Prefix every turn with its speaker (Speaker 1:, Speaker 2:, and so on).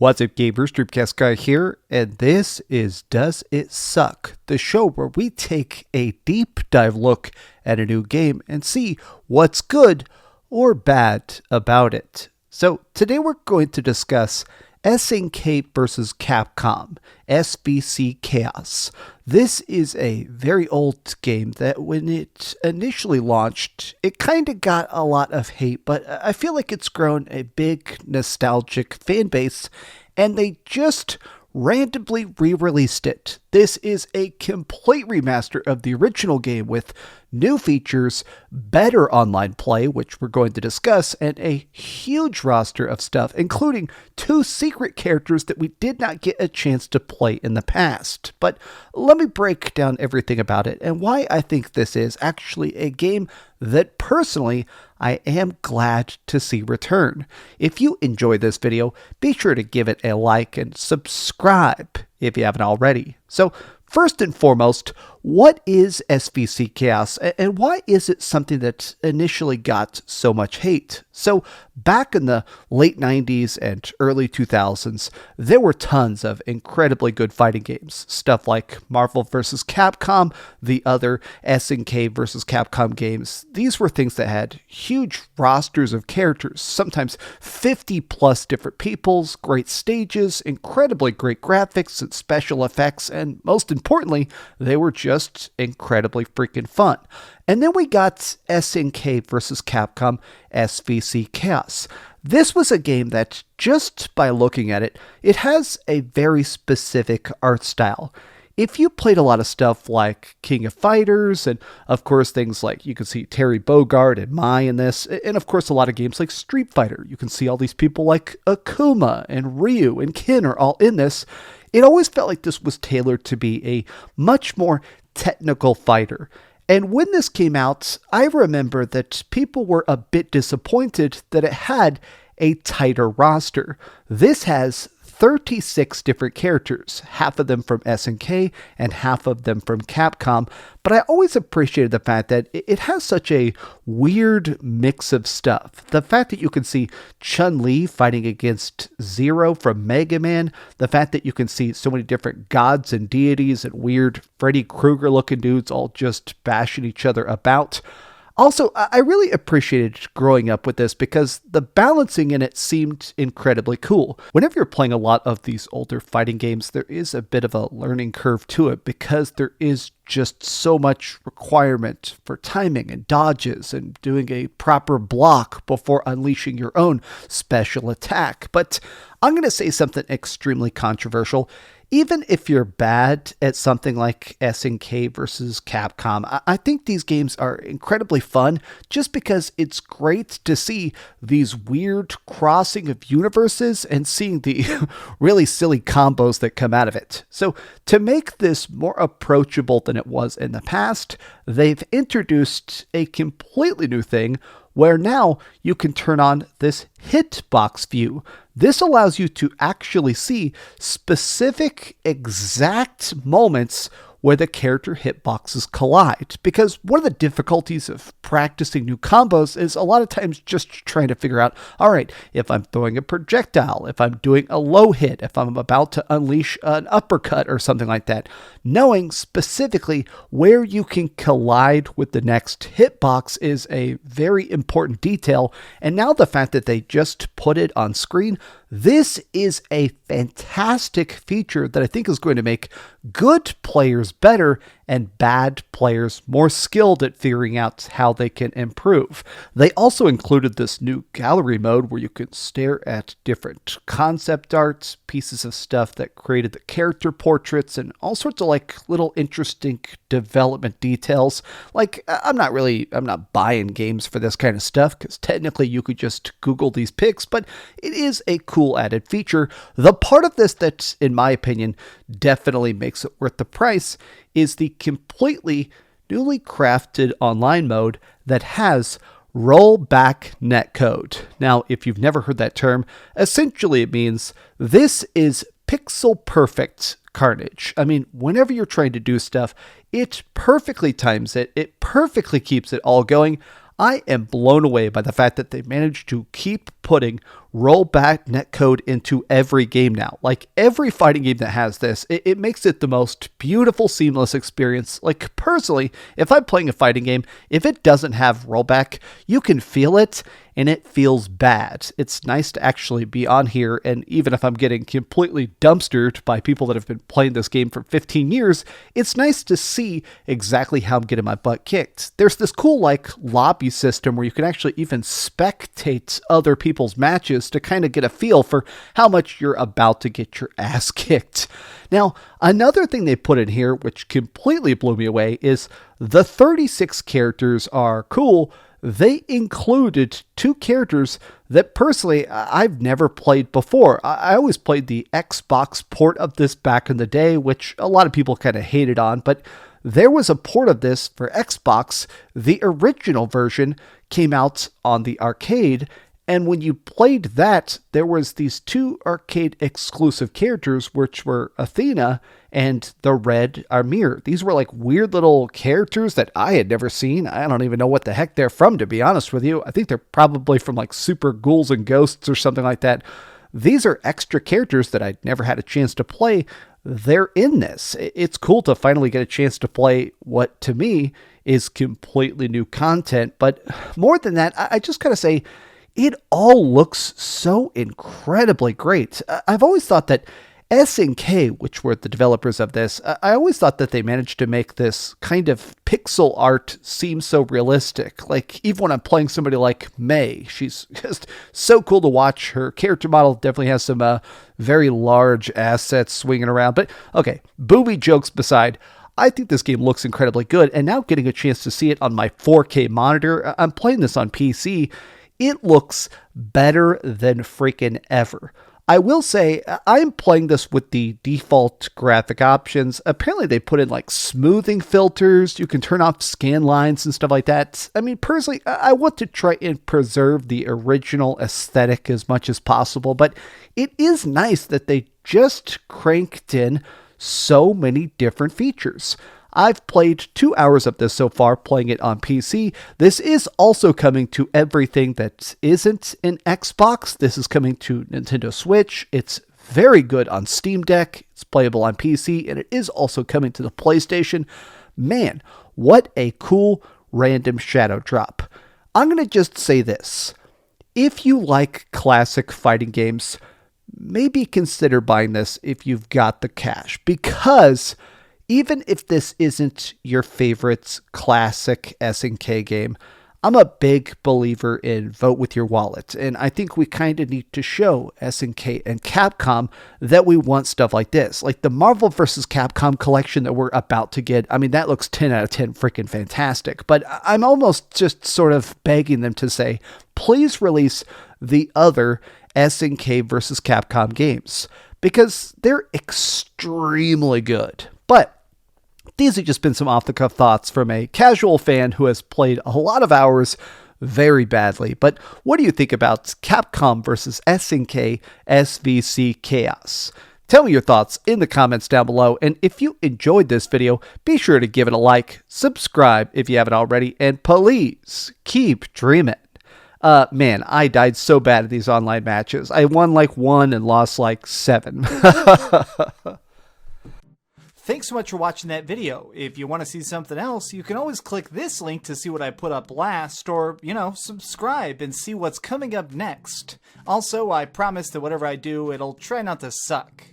Speaker 1: What's up, gamers? DreamcastGuy here, and this is Does It Suck? The show where we take a deep dive look at a new game and see what's good or bad about it. So today we're going to discuss SNK versus Capcom, SVC Chaos. This is a very old game that when it initially launched, it kind of got a lot of hate, but I feel like it's grown a big nostalgic fan base, and they just randomly re-released it. This is a complete remaster of the original game with new features, better online play, which we're going to discuss, and a huge roster of stuff, including 2 secret characters that we did not get a chance to play in the past. But let me break down everything about it and why I think this is actually a game that personally I am glad to see return. If you enjoy this video, be sure to give it a like and subscribe if you haven't already. So first and foremost, what is SVC Chaos and why is it something that initially got so much hate? So back in the late 90s and early 2000s, there were tons of incredibly good fighting games. Stuff like Marvel vs. Capcom, the other SNK vs. Capcom games. These were things that had huge rosters of characters, sometimes 50 plus different peoples, great stages, incredibly great graphics and special effects, and most importantly, they were just incredibly freaking fun. And then we got SNK vs. Capcom, SVC Chaos. This was a game that, just by looking at it, it has a very specific art style. If you played a lot of stuff like King of Fighters, and of course things like, you can see Terry Bogard and Mai in this, and of course a lot of games like Street Fighter, you can see all these people like Akuma and Ryu and Ken are all in this. It always felt like this was tailored to be a much more technical fighter. And when this came out, I remember that people were a bit disappointed that it had a tighter roster. This has 36 different characters, half of them from SNK and half of them from Capcom, but I always appreciated the fact that it has such a weird mix of stuff. The fact that you can see Chun-Li fighting against Zero from Mega Man, the fact that you can see so many different gods and deities and weird Freddy Krueger looking dudes all just bashing each other about. Also, I really appreciated growing up with this because the balancing in it seemed incredibly cool. Whenever you're playing a lot of these older fighting games, there is a bit of a learning curve to it because there is just so much requirement for timing and dodges and doing a proper block before unleashing your own special attack. But I'm going to say something extremely controversial. Even if you're bad at something like SNK versus Capcom, I think these games are incredibly fun just because it's great to see these weird crossing of universes and seeing the really silly combos that come out of it. So to make this more approachable than it was in the past, they've introduced a completely new thing where now you can turn on this hitbox view. This allows you to actually see specific exact moments where the character hitboxes collide. Because one of the difficulties of practicing new combos is a lot of times just trying to figure out, all right, if I'm throwing a projectile, if I'm doing a low hit, if I'm about to unleash an uppercut or something like that, knowing specifically where you can collide with the next hitbox is a very important detail. And now the fact that they just put it on screen, this is a fantastic feature that I think is going to make good players better and bad players more skilled at figuring out how they can improve. They also included this new gallery mode where you can stare at different concept art, pieces of stuff that created the character portraits, and all sorts of like little interesting development details. Like, I'm not buying games for this kind of stuff because technically you could just Google these pics, but it is a cool added feature. The part of this that, in my opinion, definitely makes it worth the price is the completely newly crafted online mode that has rollback netcode. Now, if you've never heard that term, essentially it means this is pixel perfect carnage. I mean, whenever you're trying to do stuff, it perfectly times it. It perfectly keeps it all going. I am blown away by the fact that they managed to keep putting rollback netcode into every game now. Like every fighting game that has this, it makes it the most beautiful, seamless experience. Like personally, if I'm playing a fighting game, if it doesn't have rollback, you can feel it and it feels bad. It's nice to actually be on here, and even if I'm getting completely dumpstered by people that have been playing this game for 15 years, it's nice to see exactly how I'm getting my butt kicked. There's this cool like lobby system where you can actually even spectate other people's matches to kind of get a feel for how much you're about to get your ass kicked. Now, another thing they put in here, which completely blew me away, is the 36 characters are cool. They included 2 characters that personally I've never played before. I always played the Xbox port of this back in the day, which a lot of people kind of hated on, but there was a port of this for Xbox. The original version came out on the arcade, and when you played that, there was these 2 arcade exclusive characters, which were Athena and the Red Amir. These were like weird little characters that I had never seen. I don't even know what the heck they're from, to be honest with you. I think they're probably from like Super Ghouls and Ghosts or something like that. These are extra characters that I'd never had a chance to play. They're in this. It's cool to finally get a chance to play what to me is completely new content. But more than that, I just gotta say, it all looks so incredibly great. I've always thought that SNK, which were the developers of this, I always thought that they managed to make this kind of pixel art seem so realistic. Like, even when I'm playing somebody like Mei, she's just so cool to watch. Her character model definitely has some very large assets swinging around. But, okay, booby jokes beside, I think this game looks incredibly good. And now getting a chance to see it on my 4K monitor, I'm playing this on PC, it looks better than freaking ever. I will say, I'm playing this with the default graphic options. Apparently they put in like smoothing filters. You can turn off scan lines and stuff like that. I mean, personally, I want to try and preserve the original aesthetic as much as possible, but it is nice that they just cranked in so many different features. I've played 2 hours of this so far, playing it on PC. This is also coming to everything that isn't an Xbox. This is coming to Nintendo Switch. It's very good on Steam Deck. It's playable on PC, and it is also coming to the PlayStation. Man, what a cool random shadow drop. I'm going to just say this. If you like classic fighting games, maybe consider buying this if you've got the cash, because even if this isn't your favorite classic SNK game, I'm a big believer in vote with your wallet, and I think we kind of need to show SNK and Capcom that we want stuff like this. Like the Marvel vs. Capcom collection that we're about to get, I mean, that looks 10 out of 10 freaking fantastic, but I'm almost just sort of begging them to say, please release the other SNK vs. Capcom games, because they're extremely good. But these have just been some off-the-cuff thoughts from a casual fan who has played a lot of hours very badly. But what do you think about Capcom versus SNK SVC Chaos? Tell me your thoughts in the comments down below. And if you enjoyed this video, be sure to give it a like, subscribe if you haven't already, and please keep dreaming. Man, I died so bad at these online matches. I won like 1 and lost like 7.
Speaker 2: Thanks so much for watching that video. If you want to see something else, you can always click this link to see what I put up last, or, subscribe and see what's coming up next. Also, I promise that whatever I do, it'll try not to suck.